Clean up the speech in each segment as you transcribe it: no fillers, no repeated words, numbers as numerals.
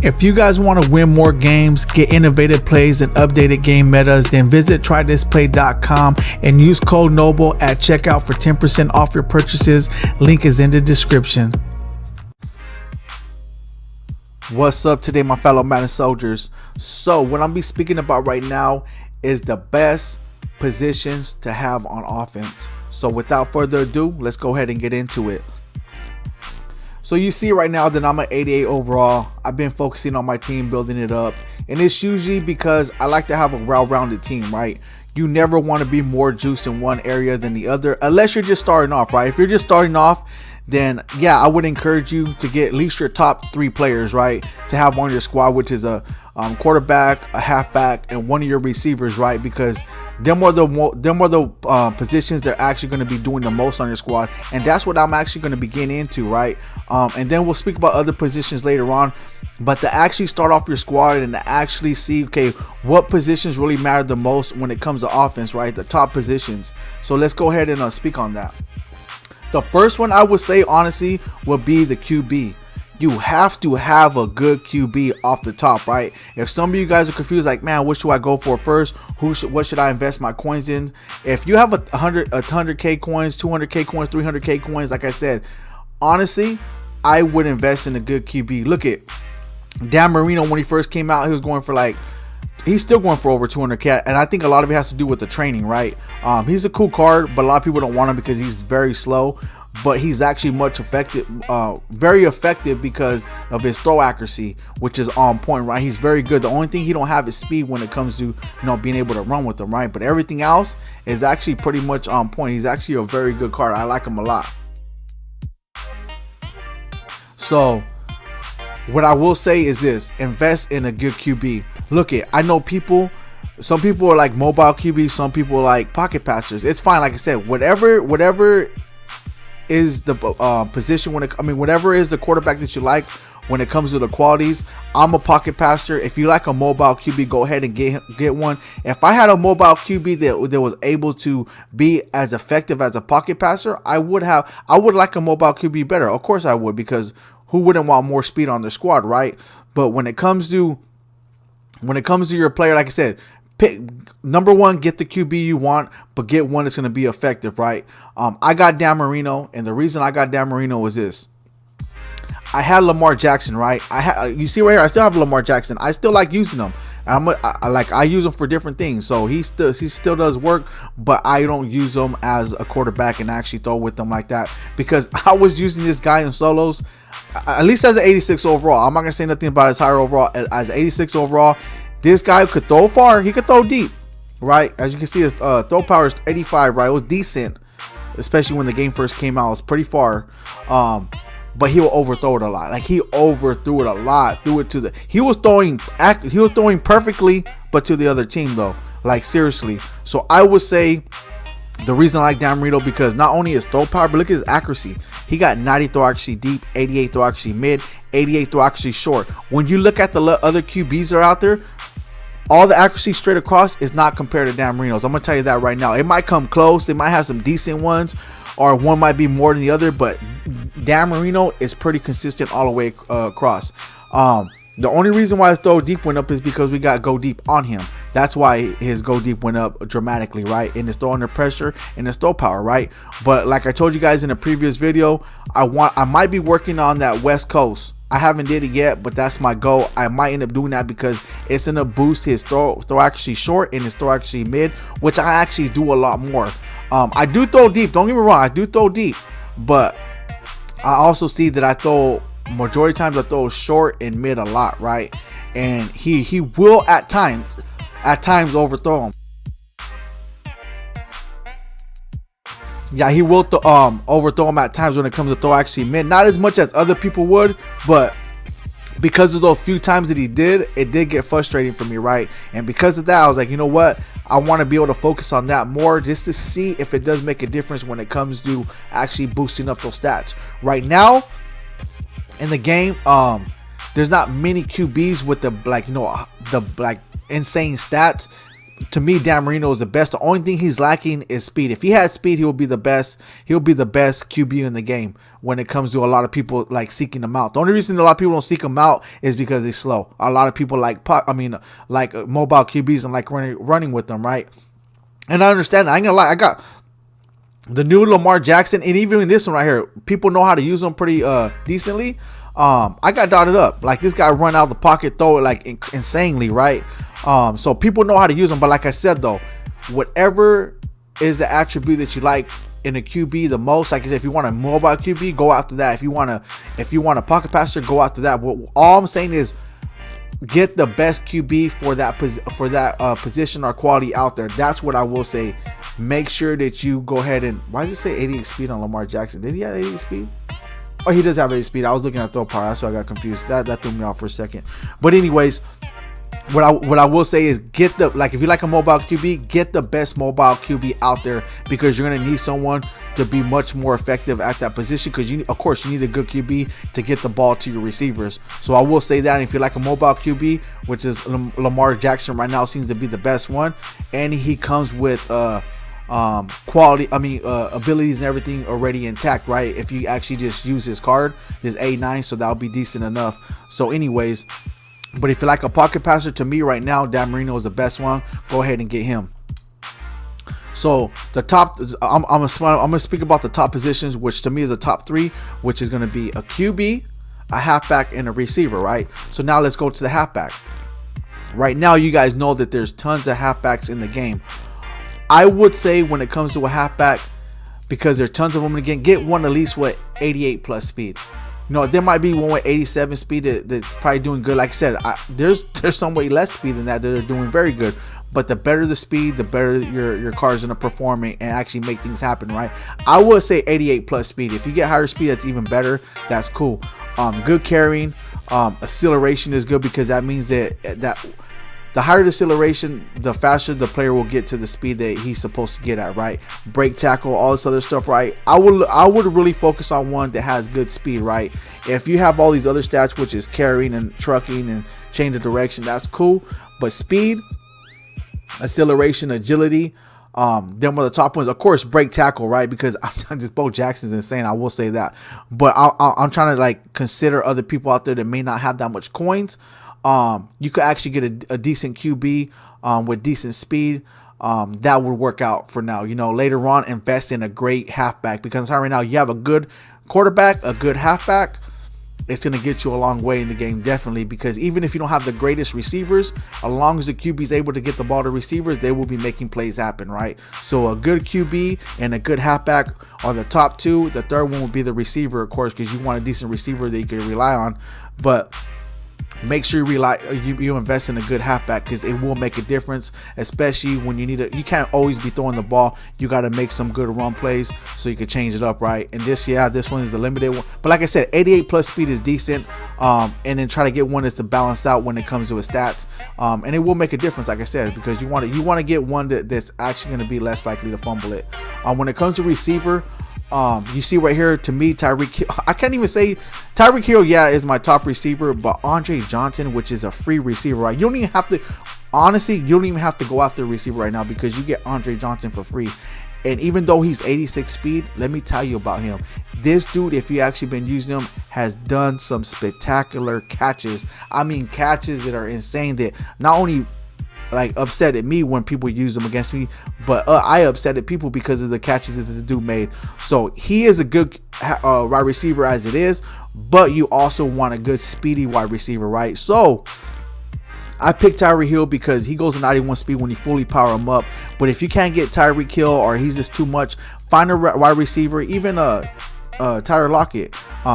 If you guys want to win more games, get innovative plays and updated game metas, then visit trythisplay.com and use code NOBLE at checkout for 10% off your purchases. Link is in the description. What's up today, my fellow Madden soldiers? So what I'm be speaking about right now is the best positions to have on offense. So without further ado, let's go ahead and get into it. So you see right now that I'm an 88 overall. I've been focusing on my team, building it up, and it's usually because I like to have a well-rounded team, right? You never want to be more juiced in one area than the other, unless you're just starting off, right? If you're just starting off, then yeah, I would encourage you to get at least your top 3 players, right, to have on your squad, which is a quarterback, a halfback, and one of your receivers, right? Because them are the positions that are actually going to be doing the most on your squad, and that's what I'm actually going to be getting into, right? And then we'll speak about other positions later on, but to actually start off your squad and to actually see, okay, what positions really matter the most when it comes to offense, right? The top positions. So let's go ahead and speak on that. The first one I would say, honestly, would be the QB. You have to have a good QB off the top, right? If some of you guys are confused, like, man, what should I go for first? What should I invest my coins in? If you have 100K coins, 200K coins, 300K coins, like I said, honestly, I would invest in a good QB. Look at Marino when he first came out. He was going for he's still going for over 200K, and I think a lot of it has to do with the training, right? He's a cool card, but a lot of people don't want him because he's very slow. But he's actually very effective because of his throw accuracy, which is on point, right? He's very good. The only thing he don't have is speed when it comes to, being able to run with them, right? But everything else is actually pretty much on point. He's actually a very good card. I like him a lot. So what I will say is this: invest in a good QB. Look, I know some people are like mobile QB, some people are like pocket passers. It's fine. Like I said, whatever is the position whatever is the quarterback that you like when it comes to the qualities. I'm a pocket passer. If you like a mobile QB, go ahead and get one. If I had a mobile QB that was able to be as effective as a pocket passer, I would like a mobile QB better. Of course I would, because who wouldn't want more speed on their squad, right? But when it comes to your player, like I said, pick number one, get the QB you want, but get one that's going to be effective, right? I got Marino, and the reason I got Marino is this: I had Lamar Jackson, right? You see right here, I still have Lamar Jackson. I still like using him. I use him for different things, so he still does work, but I don't use him as a quarterback and actually throw with them like that, because I was using this guy in solos, at least as an 86 overall. I'm not gonna say nothing about his higher overall. As 86 overall, this guy could throw far, he could throw deep, right? As you can see, his throw power is 85, right? It was decent, especially when the game first came out. It was pretty far. But he'll overthrow it a lot. Like, he overthrew it a lot. He was throwing perfectly, but to the other team though. Like, seriously. So I would say the reason I like Marino, because not only his throw power, but look at his accuracy. He got 90 throw accuracy deep, 88 throw accuracy mid, 88 throw accuracy short. When you look at the other QBs that are out there, all the accuracy straight across is not compared to Marino's. I'm gonna tell you that right now. It might come close. They might have some decent ones, or one might be more than the other, but Marino is pretty consistent all the way across. The only reason why his throw deep went up is because we got go deep on him. That's why his go deep went up dramatically, right? In his throw under pressure and his throw power, right? But like I told you guys in a previous video, I might be working on that West Coast. I haven't did it yet, but that's my goal. I might end up doing that because it's gonna boost his throw accuracy short and his throw accuracy mid, which I actually do a lot more. I do throw deep. Don't get me wrong, I do throw deep, but I also see that I throw majority of times I throw short and mid a lot, right? And he will at times overthrow him. Yeah, he will overthrow him at times when it comes to throw accuracy mid. Not as much as other people would, but because of those few times that he did, it did get frustrating for me, right? And because of that, I was like, you know what? I want to be able to focus on that more, just to see if it does make a difference when it comes to actually boosting up those stats. Right now in the game, there's not many QBs with the insane stats. to me, Dan Marino is the best. The only thing he's lacking is speed. If he had speed, he would be the best. He'll be the best QB in the game when it comes to a lot of people like seeking him out. The only reason a lot of people don't seek him out is because he's slow. A lot of people like mobile QBs and like running with them, right? And I understand. I ain't gonna lie. I got the new Lamar Jackson, and even in this one right here, people know how to use them pretty decently. I got dotted up. Like, this guy run out of the pocket, throw it like insanely, right? So people know how to use them. But like I said, though, whatever is the attribute that you like in a QB the most, like I said, if you want a mobile QB, go after that. If you want a pocket passer, go after that. All I'm saying is, get the best QB for that position or quality out there. That's what I will say. Make sure that you go ahead and, why does it say 88 speed on Lamar Jackson? Did he have 88 speed? Oh, he does have 88 speed. I was looking at throw power. That's why I got confused. That threw me off for a second. But anyways, what I will say is, if you like a mobile QB, get the best mobile QB out there, because you're gonna need someone to be much more effective at that position, because of course you need a good QB to get the ball to your receivers. So I will say that. And if you like a mobile QB, which is Lamar Jackson right now seems to be the best one, and he comes with quality, abilities and everything already intact, right? If you actually just use his card, his A9, so that'll be decent enough. So anyways, but if you like a pocket passer, to me right now, Dan Marino is the best one. Go ahead and get him. So the top, I'm gonna speak about the top positions, which to me is the top three, which is gonna be a QB, a halfback, and a receiver, right? So now let's go to the halfback. Right now, you guys know that there's tons of halfbacks in the game. I would say when it comes to a halfback, because there's tons of them again, get one at least with 88 plus speed. You know, there might be one with 87 speed that's probably doing good. Like I said, there's some way less speed than that are doing very good. But the better the speed, the better your car is going to perform and actually make things happen, right? I would say 88 plus speed. If you get higher speed, that's even better. That's cool. Good carrying. Acceleration is good, because that means that the higher the acceleration, the faster the player will get to the speed that he's supposed to get at, right? Break tackle, all this other stuff, right? I would really focus on one that has good speed, right? If you have all these other stats, which is carrying and trucking and change of direction, that's cool. But speed, acceleration, agility, them are the top ones. Of course, break tackle, right? Because this Bo Jackson's insane. I will say that. But I'm trying to like consider other people out there that may not have that much coins. You could actually get a decent QB with decent speed. That would work out for now. You know, later on, invest in a great halfback, because right now you have a good quarterback, a good halfback. It's going to get you a long way in the game, definitely, because even if you don't have the greatest receivers, as long as the QB is able to get the ball to receivers, they will be making plays happen, right? So a good QB and a good halfback are the top two. The third one will be the receiver, of course, because you want a decent receiver that you can rely on. But make sure you invest in a good halfback, because it will make a difference, especially when you can't always be throwing the ball. You got to make some good run plays so you can change it up, right? And this one is a limited one, but like I said, 88 plus speed is decent. And then try to get one that's balanced out when it comes to his stats, and it will make a difference, like I said, because you want to get one that's actually going to be less likely to fumble it. When it comes to receiver, you see right here, to me, Tyreek Hill, I can't even say Tyreek Hill, is my top receiver, but Andre Johnson, which is a free receiver, right? You don't even have to go after a receiver right now, because you get Andre Johnson for free. And even though he's 86 speed, let me tell you about him. This dude, if you actually been using him, has done some spectacular catches. I mean, catches that are insane, that not only like upset at me when people use them against me, but I upset at people because of the catches that the dude made. So he is a good wide receiver as it is, but you also want a good speedy wide receiver, right? So I picked Tyreek Hill because he goes to 91 speed when you fully power him up. But if you can't get Tyreek Hill, or he's just too much, find a wide receiver, even Tyler Lockett.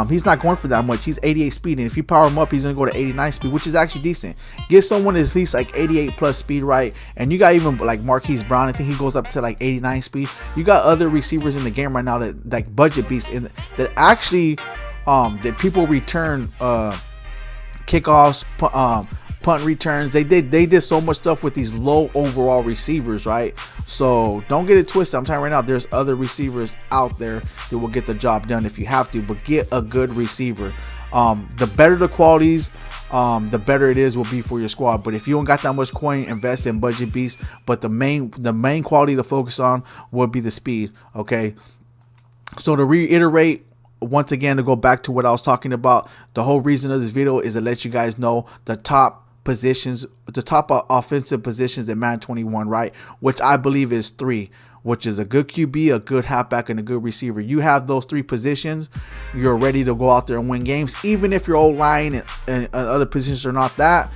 He's not going for that much. He's 88 speed, and if you power him up, he's gonna go to 89 speed, which is actually decent. Get someone that's at least like 88 plus speed, right? And you got even like Marquise Brown. I think he goes up to like 89 speed. You got other receivers in the game right now that like budget beasts that actually that people return kickoffs, punt returns. They did so much stuff with these low overall receivers, right? So don't get it twisted. I'm telling you right now, there's other receivers out there that will get the job done if you have to, but get a good receiver. The better the qualities, the better it is will be for your squad. But if you don't got that much coin, invest in budget beast. But the main quality to focus on would be the speed. Okay, so to reiterate, once again, to go back to what I was talking about, the whole reason of this video is to let you guys know the top positions, the top offensive positions in Madden 21, right? Which I believe is 3, which is a good QB, a good halfback, and a good receiver. You have those 3 positions, you're ready to go out there and win games. Even if your old line and other positions are not that,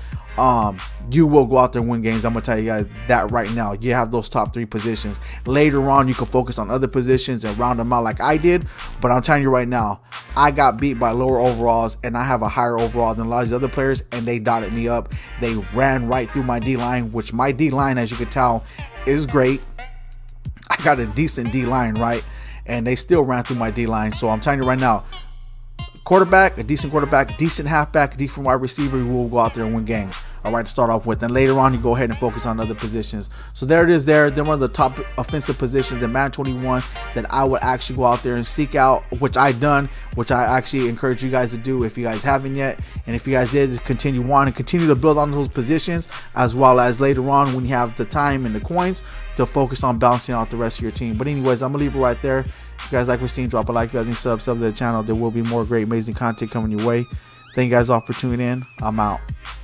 you will go out there and win games. I'm gonna tell you guys that right now. You have those top 3 positions. Later on, you can focus on other positions and round them out like I did. But I'm telling you right now, I got beat by lower overalls, and I have a higher overall than a lot of these other players, and they dotted me up. They ran right through my D-line, which my D-line, as you can tell, is great. I got a decent D-line, right? And they still ran through my D-line. So I'm telling you right now, quarterback, a decent quarterback, decent halfback, a decent wide receiver, who will go out there and win games. All right, to start off with. And later on, you go ahead and focus on other positions. So there it is there. They're one of the top offensive positions in Madden 21 that I would actually go out there and seek out, which I've done, which I actually encourage you guys to do if you guys haven't yet. And if you guys did, continue on and continue to build on those positions, as well as later on when you have the time and the coins to focus on balancing out the rest of your team. But anyways, I'm going to leave it right there. If you guys like what you've seen, drop a like. If you guys need sub to the channel. There will be more great, amazing content coming your way. Thank you guys all for tuning in. I'm out.